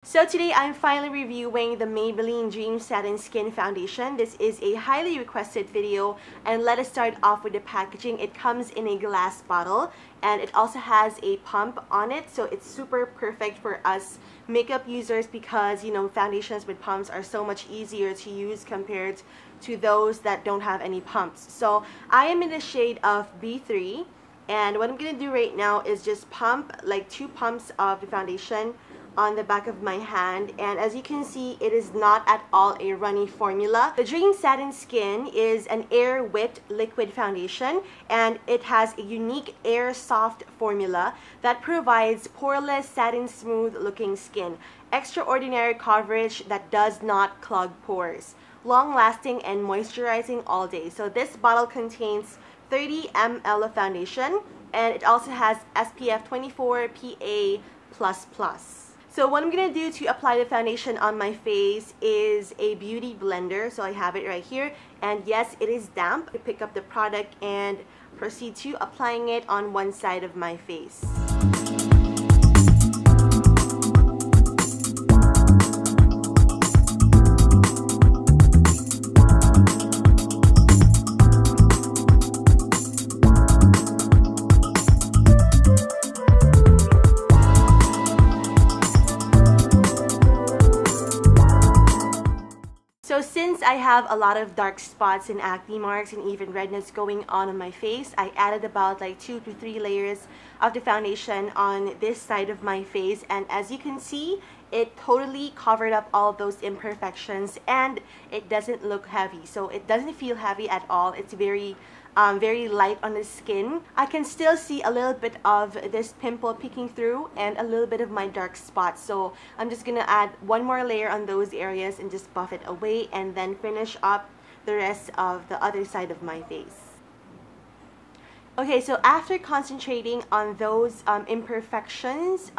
So today I'm finally reviewing the Maybelline Dream Satin Skin Foundation. This is a highly requested video, and let us start off with the packaging. It comes in a glass bottle and it also has a pump on it, so it's super perfect for us makeup users because foundations with pumps are so much easier to use compared to those that don't have any pumps. So I am in the shade of B3, and what I'm gonna do right now is just pump like 2 pumps of the foundation on the back of my hand, and as you can see, it is not at all a runny formula. The Dream Satin Skin is an air whipped liquid foundation, and it has a unique air soft formula that provides poreless, satin smooth looking skin, extraordinary coverage that does not clog pores, long lasting and moisturizing all day. So this bottle contains 30 ml of foundation, and it also has SPF 24 PA++. So what I'm going to do to apply the foundation on my face is a beauty blender. So I have it right here, and yes, it is damp. I pick up the product and proceed to applying it on one side of my face. So since I have a lot of dark spots and acne marks and even redness going on my face, I added about like 2 to 3 layers of the foundation on this side of my face, and as you can see, it totally covered up all of those imperfections, and it doesn't look heavy. So it doesn't feel heavy at all. It's very light on the skin. I can still see a little bit of this pimple peeking through and a little bit of my dark spots. So I'm just gonna add one more layer on those areas and just buff it away, and then finish up the rest of the other side of my face. Okay, so after concentrating on those imperfections,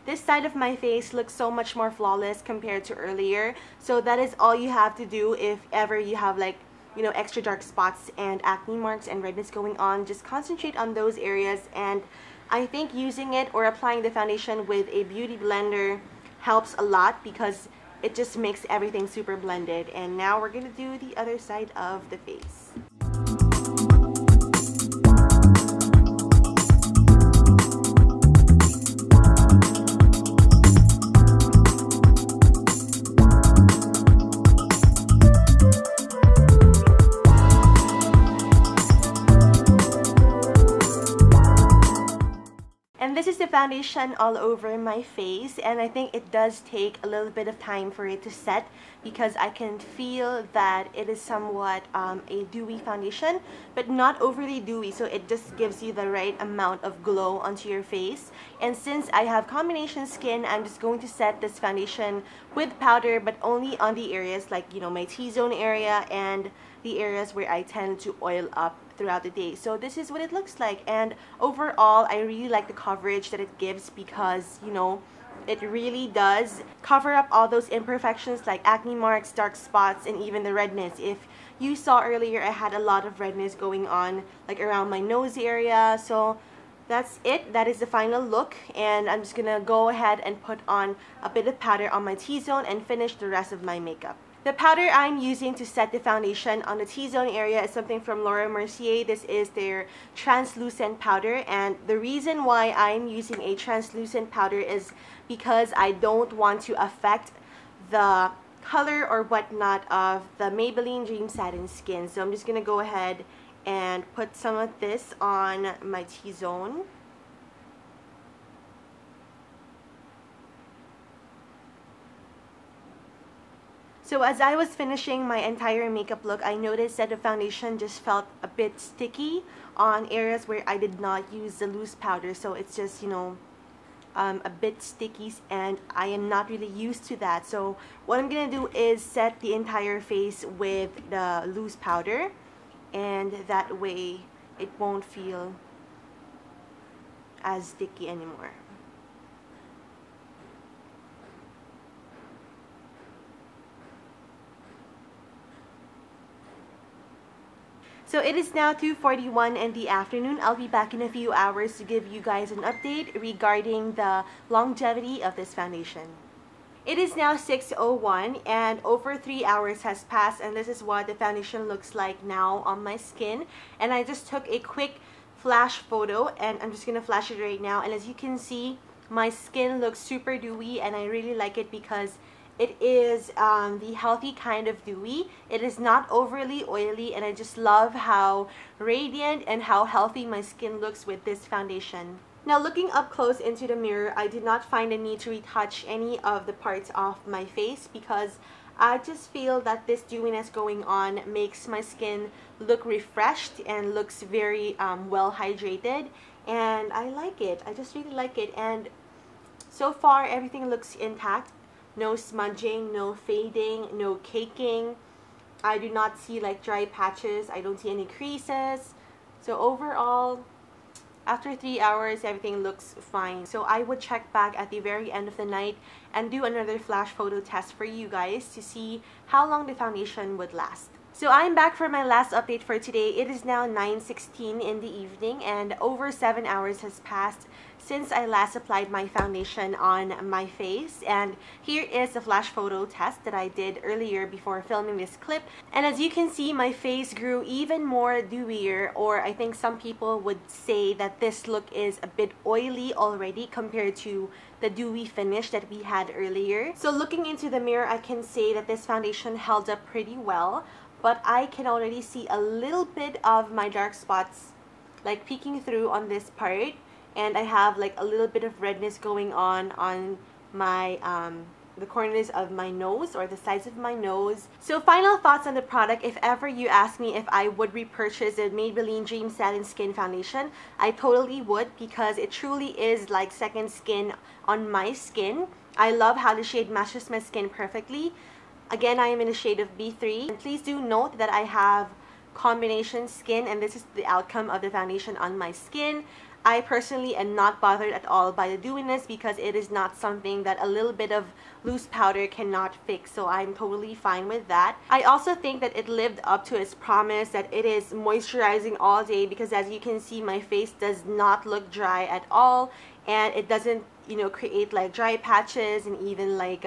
this side of my face looks so much more flawless compared to earlier. So that is all you have to do if ever you have like extra dark spots and acne marks and redness going on. Just concentrate on those areas, and I think using it or applying the foundation with a beauty blender helps a lot because it just makes everything super blended. And now we're gonna do the other side of the face. And this is the foundation all over my face, and I think it does take a little bit of time for it to set because I can feel that it is somewhat a dewy foundation, but not overly dewy, so it just gives you the right amount of glow onto your face. And since I have combination skin, I'm just going to set this foundation with powder, but only on the areas like my T-zone area and the areas where I tend to oil up throughout the day. So this is what it looks like, and overall I really like the coverage that it gives because it really does cover up all those imperfections like acne marks, dark spots, and even the redness. If you saw earlier, I had a lot of redness going on like around my nose area. So that's it. That is the final look, and I'm just gonna go ahead and put on a bit of powder on my T-zone and finish the rest of my makeup. The powder I'm using to set the foundation on the T-zone area is something from Laura Mercier. This is their translucent powder, and the reason why I'm using a translucent powder is because I don't want to affect the color or whatnot of the Maybelline Dream Satin Skin. So I'm just going to go ahead and put some of this on my T-zone. So as I was finishing my entire makeup look, I noticed that the foundation just felt a bit sticky on areas where I did not use the loose powder. So it's just, a bit sticky, and I am not really used to that. So what I'm going to do is set the entire face with the loose powder, and that way it won't feel as sticky anymore. So it is now 2:41 in the afternoon. I'll be back in a few hours to give you guys an update regarding the longevity of this foundation. It is now 6:01 and over 3 hours has passed, and this is what the foundation looks like now on my skin. And I just took a quick flash photo, and I'm just gonna flash it right now. And as you can see, my skin looks super dewy, and I really like it because it is the healthy kind of dewy. It is not overly oily, and I just love how radiant and how healthy my skin looks with this foundation. Now, looking up close into the mirror, I did not find a need to retouch any of the parts of my face because I just feel that this dewiness going on makes my skin look refreshed and looks very well hydrated, and I like it. I just really like it, and so far everything looks intact. No smudging, no fading, no caking. I do not see like dry patches. I don't see any creases. So overall, after 3 hours, everything looks fine. So I would check back at the very end of the night and do another flash photo test for you guys to see how long the foundation would last. So I'm back for my last update for today. It is now 9:16 in the evening, and over 7 hours has passed since I last applied my foundation on my face. And here is the flash photo test that I did earlier before filming this clip. And as you can see, my face grew even more dewier, or I think some people would say that this look is a bit oily already compared to the dewy finish that we had earlier. So looking into the mirror, I can say that this foundation held up pretty well, but I can already see a little bit of my dark spots like peeking through on this part, and I have like a little bit of redness going on my the corners of my nose, or the sides of my nose. So final thoughts on the product. If ever you ask me if I would repurchase the Maybelline Dream Satin Skin Foundation, I totally would, because it truly is like second skin on my skin. I love how the shade matches my skin perfectly. Again, I am in the shade of B3. And please do note that I have combination skin, and this is the outcome of the foundation on my skin. I personally am not bothered at all by the dewiness because it is not something that a little bit of loose powder cannot fix, so I'm totally fine with that. I also think that it lived up to its promise that it is moisturizing all day, because as you can see, my face does not look dry at all, and it doesn't, you know, create like dry patches and even like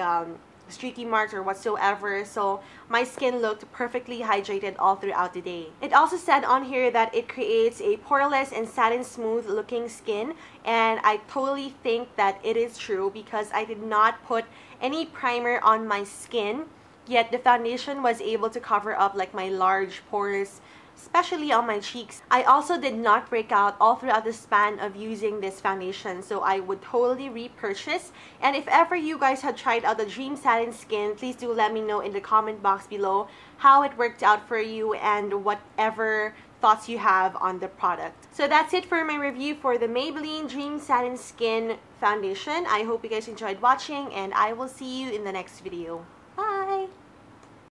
streaky marks or whatsoever. So my skin looked perfectly hydrated all throughout the day. It also said on here that it creates a poreless and satin smooth looking skin, and I totally think that it is true because I did not put any primer on my skin, yet the foundation was able to cover up like my large pores, especially on my cheeks. I also did not break out all throughout the span of using this foundation, so I would totally repurchase. And if ever you guys had tried out the Dream Satin Skin, please do let me know in the comment box below how it worked out for you and whatever thoughts you have on the product. So that's it for my review for the Maybelline Dream Satin Skin Foundation. I hope you guys enjoyed watching, and I will see you in the next video.